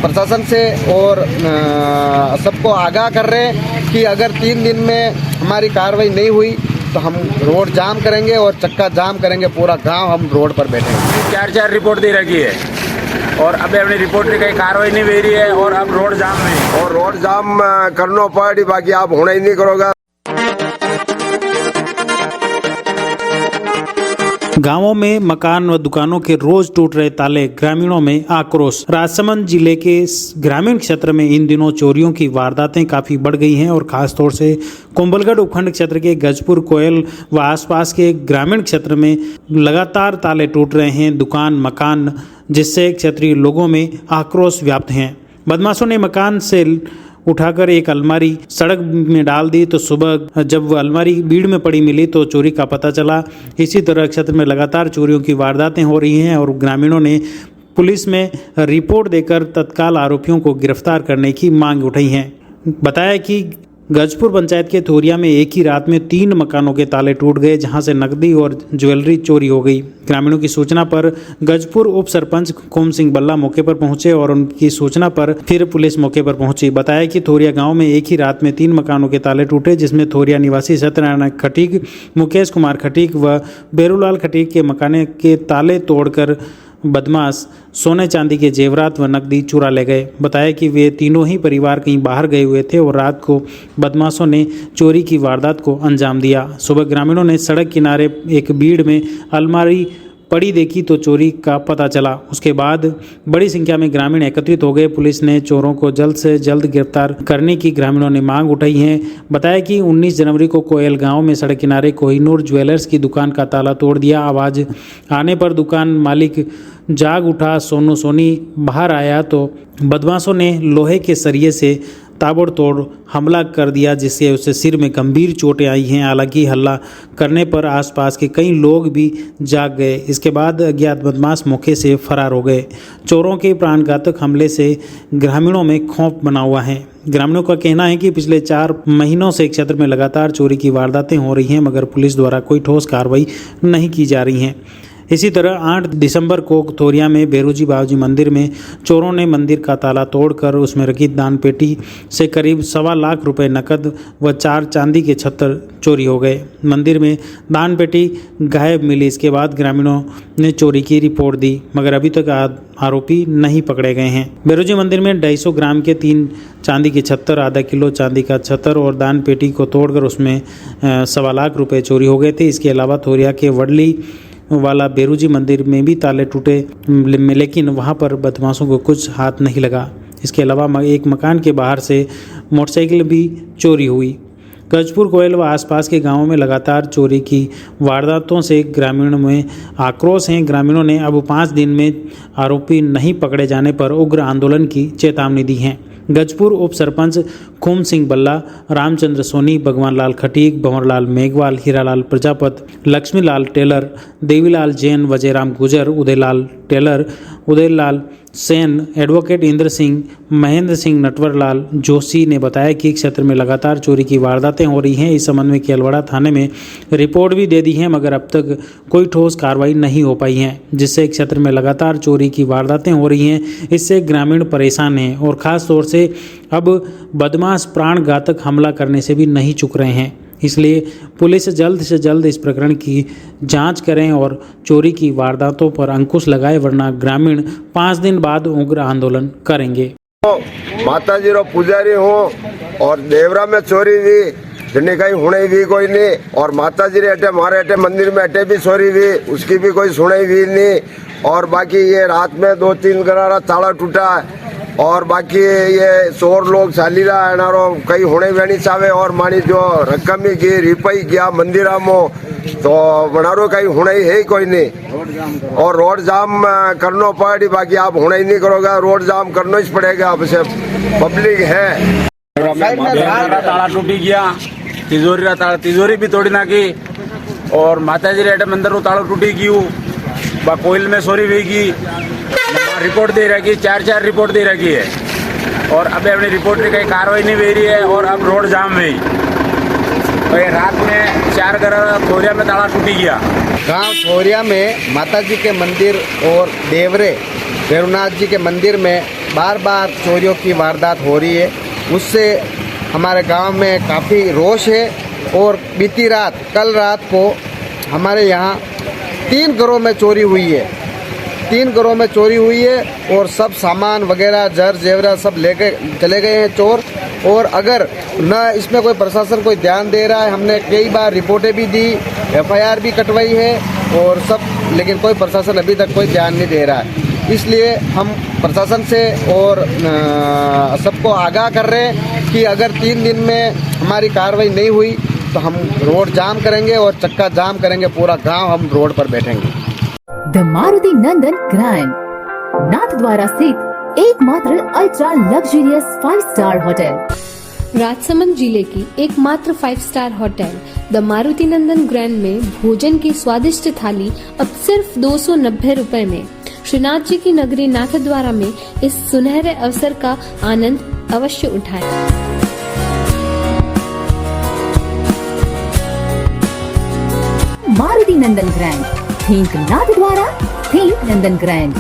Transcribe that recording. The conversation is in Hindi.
प्रशासन से और सबको आगाह कर रहे हैं कि अगर 3 दिन में हमारी कार्रवाई नहीं हुई तो हम रोड जाम करेंगे और चक्का जाम करेंगे, पूरा गांव हम रोड पर बैठेंगे। 4 रिपोर्ट दे रखी है और अभी अपनी रिपोर्ट की कहीं कार्रवाई नहीं हो रही है और अब रोड जाम में और रोड जाम करना पड़ी, बाकी आप होना ही नहीं करोगे। गांवों में मकान व दुकानों के रोज टूट रहे ताले, ग्रामीणों में आक्रोश। राजसमंद जिले के ग्रामीण क्षेत्र में इन दिनों चोरियों की वारदातें काफी बढ़ गई हैं और खासतौर से कुंभलगढ़ उपखंड क्षेत्र के गजपुर, कोयल व आसपास के ग्रामीण क्षेत्र में लगातार ताले टूट रहे हैं, दुकान, मकान, जिससे क्षेत्रीय लोगों में आक्रोश व्याप्त हैं। बदमाशों ने मकान से उठाकर एक अलमारी सड़क में डाल दी तो सुबह जब वह अलमारी भीड़ में पड़ी मिली तो चोरी का पता चला। इसी तरह क्षेत्र में लगातार चोरियों की वारदातें हो रही हैं और ग्रामीणों ने पुलिस में रिपोर्ट देकर तत्काल आरोपियों को गिरफ्तार करने की मांग उठाई है। बताया कि गजपुर पंचायत के थोरिया में एक ही रात में 3 मकानों के ताले टूट गए, जहां से नकदी और ज्वेलरी चोरी हो गई। ग्रामीणों की सूचना पर गजपुर उप सरपंच खूम सिंह बल्ला मौके पर पहुंचे और उनकी सूचना पर फिर पुलिस मौके पर पहुंची। बताया कि थोरिया गांव में एक ही रात में 3 मकानों के ताले टूटे, जिसमें थोरिया निवासी सत्यनारायण खटीक, मुकेश कुमार खटीक व बेरूलाल खटीक के मकान के ताले तोड़कर बदमाश सोने चांदी के जेवरात व नकदी चुरा ले गए। बताया कि वे तीनों ही परिवार कहीं बाहर गए हुए थे और रात को बदमाशों ने चोरी की वारदात को अंजाम दिया। सुबह ग्रामीणों ने सड़क किनारे एक भीड़ में अलमारी पड़ी देखी तो चोरी का पता चला। उसके बाद बड़ी संख्या में ग्रामीण एकत्रित हो गए। पुलिस ने चोरों को जल्द से जल्द गिरफ्तार करने की ग्रामीणों ने मांग उठाई है। बताया कि 19 जनवरी को कोयल गांव में सड़क किनारे कोहिनूर ज्वेलर्स की दुकान का ताला तोड़ दिया। आवाज़ आने पर दुकान मालिक जाग उठा। सोनू सोनी बाहर आया तो बदमाशों ने लोहे के सरिये से ताबड़तोड़ हमला कर दिया, जिससे उसे सिर में गंभीर चोटें आई हैं। हालांकि हल्ला करने पर आसपास के कई लोग भी जाग गए। इसके बाद अज्ञात बदमाश मौके से फरार हो गए। चोरों के प्राणघातक हमले से ग्रामीणों में खौफ बना हुआ है। ग्रामीणों का कहना है कि पिछले 4 महीनों से क्षेत्र में लगातार चोरी की वारदातें हो रही हैं, मगर पुलिस द्वारा कोई ठोस कार्रवाई नहीं की जा रही है। इसी तरह 8 दिसंबर को थोरिया में बेरूजी बाबूजी मंदिर में चोरों ने मंदिर का ताला तोड़कर उसमें रखी दान पेटी से करीब 1.25 लाख रुपए नकद व 4 चांदी के छत्तर चोरी हो गए। मंदिर में दान पेटी गायब मिली। इसके बाद ग्रामीणों ने चोरी की रिपोर्ट दी, मगर अभी तक आरोपी नहीं पकड़े गए हैं। बेरूजी मंदिर में 250 ग्राम के 3 चांदी के छत्तर, आधा किलो चांदी का छत्तर और दान पेटी को तोड़कर उसमें 1.25 लाख रुपए चोरी हो गए थे। इसके अलावा थोरिया के वडली वाला बेरूजी मंदिर में भी ताले टूटे, लेकिन वहां पर बदमाशों को कुछ हाथ नहीं लगा। इसके अलावा एक मकान के बाहर से मोटरसाइकिल भी चोरी हुई। गजपुर, कोयल व आसपास के गांवों में लगातार चोरी की वारदातों से ग्रामीणों में आक्रोश हैं। ग्रामीणों ने अब 5 दिन में आरोपी नहीं पकड़े जाने पर उग्र आंदोलन की चेतावनी दी है। गजपुर उप सरपंच खूम सिंह बल्ला, रामचंद्र सोनी, भगवान लाल खटीक, भंवरलाल मेघवाल, हीरालाल प्रजापत, लक्ष्मीलाल टेलर, देवीलाल जैन, वजयराम गुजर, उदयलाल टेलर, उदयलाल सेन, एडवोकेट इंद्र सिंह, महेंद्र सिंह, नटवरलाल जोशी ने बताया कि क्षेत्र में लगातार चोरी की वारदातें हो रही हैं। इस संबंध में केलवाड़ा थाने में रिपोर्ट भी दे दी है, मगर अब तक कोई ठोस कार्रवाई नहीं हो पाई है, जिससे क्षेत्र में लगातार चोरी की वारदातें हो रही हैं। इससे ग्रामीण परेशान हैं और ख़ास तौर से अब बदमाश प्राणघातक हमला करने से भी नहीं चूक रहे हैं। इसलिए पुलिस जल्द से जल्द इस प्रकरण की जांच करें और चोरी की वारदातों पर अंकुश लगाए, वरना ग्रामीण 5 दिन बाद उग्र आंदोलन करेंगे। माता जी रो पुजारी हूँ और देवरा में चोरी हुई, जिन्हें कहीं हुई भी कोई नहीं, और माता जी रे अटे हमारे अटे मंदिर में अटे भी चोरी हुई, उसकी भी कोई सुनाई भी नहीं। और बाकी ये रात में 2-3 गरारा ताला टूटा और बाकी ये चोर लोग चाली रहा है ना, कहीं होने भी नहीं चाहे। और मानी जो रकम ही की रिपाई किया मंदिर में तो बनारो कहीं होना ही है कोई नहीं, और रोड जाम करना पड़ी, बाकी आप होना ही नहीं करोगे, रोड जाम करना ही पड़ेगा। अब से पब्लिक है। ताला टूटी गया, तिजोरी भी तोड़ी ना की, और माता जी रेटे मंदिर को ताला टूटी गयू, कोयल में चोरी हुई की रिपोर्ट दे रखी, 4 रिपोर्ट दे रखी है और अभी अपनी रिपोर्ट की कहीं कार्रवाई नहीं हो रही है और अब रोड जाम हुई। तो ये रात में 4 घर थोरिया में ताला टूटी गया। गांव थोरिया में माता जी के मंदिर और देवरे भैरवनाथ जी के मंदिर में बार बार चोरियों की वारदात हो रही है, उससे हमारे गांव में काफ़ी रोष है। और बीती रात, कल रात को हमारे यहाँ 3 घरों में चोरी हुई है। 3 घरों में चोरी हुई है और सब सामान वगैरह जर जेवरा सब लेके चले गए हैं चोर। और अगर न इसमें कोई प्रशासन कोई ध्यान दे रहा है, हमने कई बार रिपोर्टें भी दी, FIR भी कटवाई है और सब, लेकिन कोई प्रशासन अभी तक कोई ध्यान नहीं दे रहा है। इसलिए हम प्रशासन से और सबको आगाह कर रहे हैं कि अगर 3 दिन में हमारी कार्रवाई नहीं हुई तो हम रोड जाम करेंगे और चक्का जाम करेंगे, पूरा गांव हम रोड पर बैठेंगे। The Maruti Nandan grand, Nathdwara स्थित एकमात्र ultra luxurious 5 star hotel. Rajsamand जिले की एकमात्र 5 star hotel the Maruti Nandan grand में भोजन की स्वादिष्ट थाली अब सिर्फ 290 रुपए में। श्रीनाथ जी की नगरी नाथद्वारा में इस सुनहरे अवसर का आनंद अवश्य उठाएं। मारुति नंदन ग्रैंड, थिंक नाथद्वारा, थिंक नंदन ग्रैंड।